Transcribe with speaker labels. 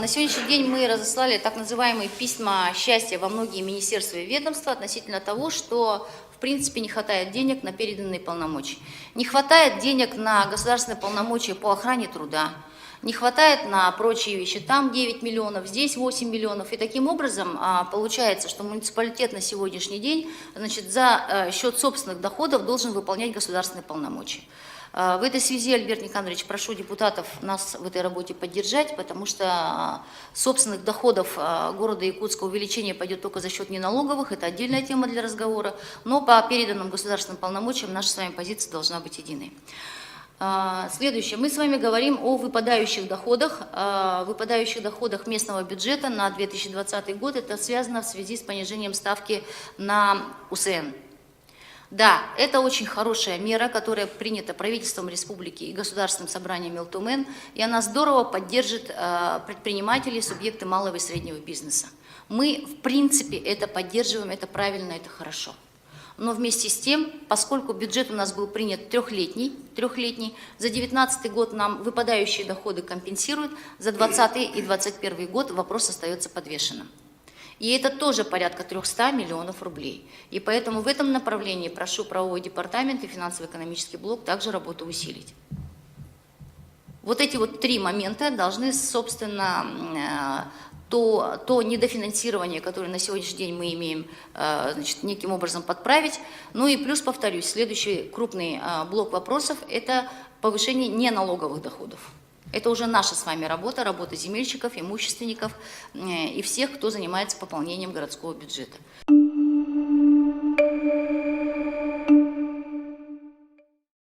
Speaker 1: На сегодняшний день мы разослали так называемые письма счастья во многие министерства и ведомства относительно того, что в принципе не хватает денег на переданные полномочия. Не хватает денег на государственные полномочия по охране труда, не хватает на прочие вещи. Там 9 миллионов, здесь 8 миллионов. И таким образом получается, что муниципалитет на сегодняшний день, значит, за счет собственных доходов должен выполнять государственные полномочия. В этой связи, Альберт Никандрович, прошу депутатов нас в этой работе поддержать, потому что собственных доходов города Якутска увеличение пойдет только за счет неналоговых, это отдельная тема для разговора, но по переданным государственным полномочиям наша с вами позиция должна быть единой. Следующее. Мы с вами говорим о выпадающих доходах местного бюджета на 2020 год. Это связано в связи с понижением ставки на УСН. Да, это очень хорошая мера, которая принята правительством республики и Государственным собранием ЛТУМН, и она здорово поддержит предпринимателей, субъекты малого и среднего бизнеса. Мы, в принципе, это поддерживаем, это правильно, это хорошо. Но вместе с тем, поскольку бюджет у нас был принят трехлетний, за 2019 год нам выпадающие доходы компенсируют, за 2020 и 2021 год вопрос остается подвешенным. И это тоже порядка 300 миллионов рублей. И поэтому в этом направлении прошу правовой департамент и финансово-экономический блок также работу усилить. Вот эти вот три момента должны, собственно, то недофинансирование, которое на сегодняшний день мы имеем, значит, неким образом подправить. Ну и плюс, повторюсь, следующий крупный блок вопросов – это повышение неналоговых доходов. Это уже наша с вами работа, работа земельщиков, имущественников и всех, кто занимается пополнением городского бюджета.